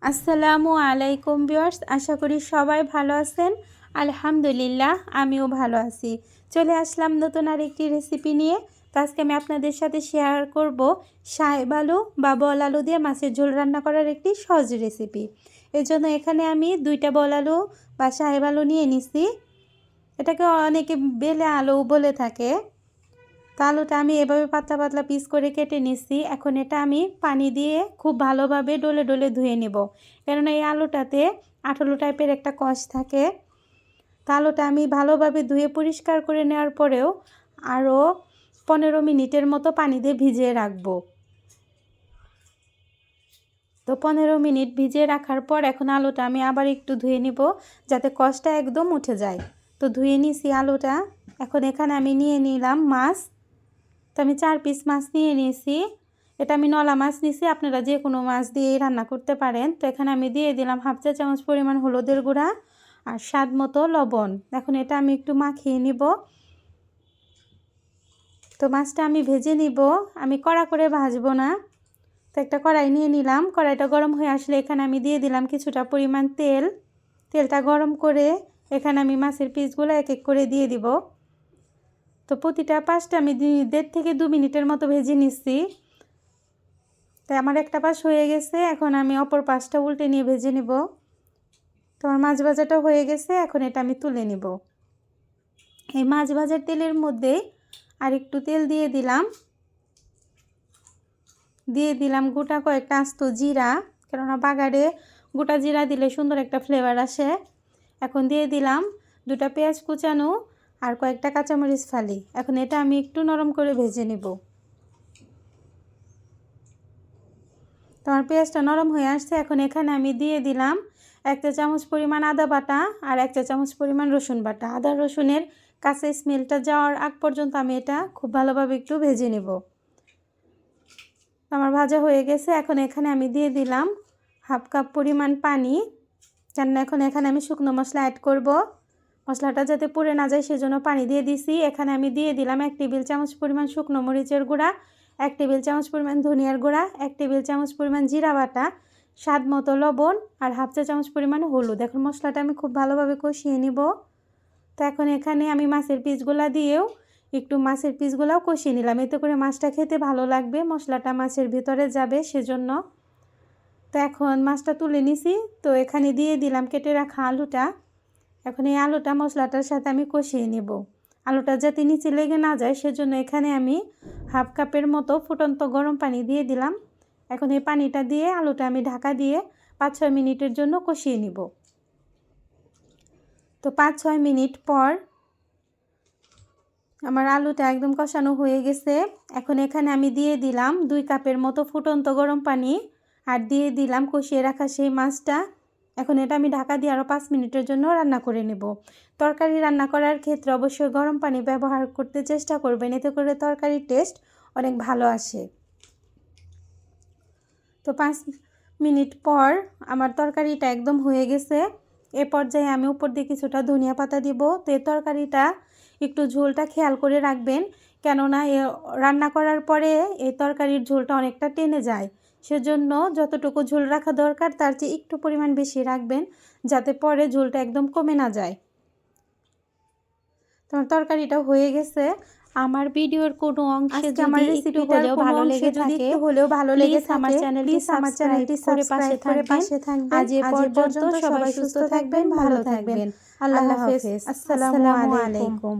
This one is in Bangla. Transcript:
আসসালামু আলাইকুম ভিউয়ার্স, আশা করি সবাই ভালো আছেন। আলহামদুলিল্লাহ আমিও ভালো আছি। চলে আসলাম নতুন আরেকটি রেসিপি নিয়ে। তো আজকে আমি আপনাদের সাথে শেয়ার করব সাহেব আলু বা বল আলু দিয়ে মাছের ঝোল রান্না করার একটি সহজ রেসিপি। এর জন্য এখানে আমি 2টা বল আলু বা সাহেব আলু নিয়ে নিছি। এটাকে অনেকে বেলে আলু বলে থাকে। তো আলুটা আমি এভাবে পাতলা পাতলা পিস করে কেটে নিচ্ছি। এখন এটা আমি পানি দিয়ে খুব ভালোভাবে ডলে ডলে ধুয়ে নেব, কেননা এই আলুটাতে আঠালো টাইপের একটা কষ থাকে। তো আলুটা আমি ভালোভাবে ধুয়ে পরিষ্কার করে নেওয়ার পরেও আরও 15 মিনিটের মতো পানি দিয়ে ভিজিয়ে রাখবো। তো 15 মিনিট ভিজিয়ে রাখার পর এখন আলুটা আমি আবার একটু ধুয়ে নিব, যাতে কষটা একদম উঠে যায়। তো ধুয়ে নিছি আলুটা। এখন এখানে আমি নিয়ে নিলাম মাছ। তো আমি 4 পিস মাছ নিয়ে নিয়েছি। এটা আমি নলা মাছ নিয়েছি, আপনারা যে কোনো মাছ দিয়ে রান্না করতে পারেন। তো এখানে আমি দিয়ে দিলাম 1/2 চা চামচ পরিমাণ হলুদের গুঁড়া আর স্বাদ মতো লবণ। এখন এটা আমি একটু মাখিয়ে নিব। তো মাছটা আমি ভেজে নিব, আমি কড়া করে ভাজবো না। তো একটা কড়াই নিয়ে নিলাম। কড়াইটা গরম হয়ে আসলে এখানে আমি দিয়ে দিলাম কিছুটা পরিমাণ তেল। তেলটা গরম করে এখানে আমি মাছের পিসগুলো এক এক করে দিয়ে দিব। তো প্রতিটা পাশটা আমি 1.5 থেকে 2 মিনিটের মতো ভেজে নিচ্ছি। তাই আমার একটা পাশ হয়ে গেছে, এখন আমি অপর পাশটা উল্টে নিয়ে ভেজে নিব। তো আমার মাছ ভাজাটা হয়ে গেছে, এখন এটা আমি তুলে নিব। এই মাছ ভাজার তেলের মধ্যে আর একটু তেল দিয়ে দিলাম গোটা কয়েকটা আস্ত জিরা, কেননা বাগারে গোটা জিরা দিলে সুন্দর একটা ফ্লেভার আসে। এখন দিয়ে দিলাম 2টা পেঁয়াজ কুচানো আর কয়েকটা কাঁচামরিচ ফালি। এখন এটা আমি একটু নরম করে ভেজে নিব। তোমার পেঁয়াজটা নরম হয়ে আসছে। এখন এখানে আমি দিয়ে দিলাম 1 চা চামচ পরিমাণ আদা বাটা আর 1 চা চামচ পরিমাণ রসুন বাটা। আদা রসুনের কাঁচা স্মেলটা যাওয়ার আগ পর্যন্ত আমি এটা খুব ভালোভাবে একটু ভেজে নেব। আমার ভাজা হয়ে গেছে। এখন এখানে আমি দিয়ে দিলাম 1/2 কাপ পরিমাণ পানি, কেননা এখন এখানে আমি শুকনো মশলা অ্যাড করব। মশলাটা যাতে পুড়ে না যায় সেজন্য পানি দিয়ে দিছি। এখানে আমি দিয়ে দিলাম 1 টেবিল চামচ পরিমাণ শুকনো মরিচের গুঁড়া, 1 টেবিল চামচ পরিমাণ ধনিয়ার গুঁড়া, 1 টেবিল চামচ পরিমাণ জিরা বাটা, স্বাদ মতো লবণ আর 1/2 চা চামচ পরিমাণ হলুদ। এখন মশলাটা আমি খুব ভালোভাবে কষিয়ে নিব। তো এখন এখানে আমি মাছের পিসগুলা দিয়েও একটু মাছের পিসগুলাও কষিয়ে নিলাম, এতে করে মাছটা খেতে ভালো লাগবে, মশলাটা মাছের ভিতরে যাবে সেজন্য। তো এখন মাছটা তুলে নিছি। তো এখানে দিয়ে দিলাম কেটে রাখা আলুটা। এখন এই আলুটা মশলাটার সাথে আমি কষিয়ে নেব। আলুটা যাতে নিচে লেগে না যায় সেজন্য এখানে আমি 1/2 কাপের মতো ফুটন্ত গরম পানি দিয়ে দিলাম। এখন এই পানিটা দিয়ে আলুটা আমি ঢাকা দিয়ে 5-6 মিনিটের জন্য কষিয়ে নিব। তো 5-6 মিনিট পর আমার আলুটা একদম কষানো হয়ে গেছে। এখন এখানে আমি দিয়ে দিলাম 2 কাপের মতো ফুটন্ত গরম পানি আর দিয়ে দিলাম কষিয়ে রাখা সেই মাছটা। এখন এটা আমি ঢাকা দিয়ে আরও 5 মিনিটের জন্য রান্না করে নেব। তরকারি রান্না করার ক্ষেত্রে অবশ্যই গরম পানি ব্যবহার করতে চেষ্টা করবেন, এতে করে তরকারির টেস্ট অনেক ভালো আসে। তো 5 মিনিট পর আমার তরকারিটা একদম হয়ে গেছে। এ পর্যায়ে আমি উপর দিয়ে কিছুটা ধনিয়া পাতা দিব। তো এই তরকারিটা একটু ঝোলটা খেয়াল করে রাখবেন, কেননা রান্না করার পরে এই তরকারির ঝোলটা অনেকটা টেনে যায়। সেজন্য যতটুকু ঝোল রাখা দরকার তার চেয়ে একটু পরিমাণ বেশি রাখবেন, যাতে পরে ঝোলটা একদম কমে না যায়। তোমার তরকারিটা হয়ে গেছে। আমার ভিডিওর কোনো অংশে যদি একটু হলেও ভালো লেগে থাকে, আমার চ্যানেলটি সাবস্ক্রাইব করে পাশে থাকবেন। আজ এ পর্যন্ত সবাই সুস্থ থাকবেন, ভালো থাকবেন। আল্লাহ হাফেজ। আসসালামু আলাইকুম।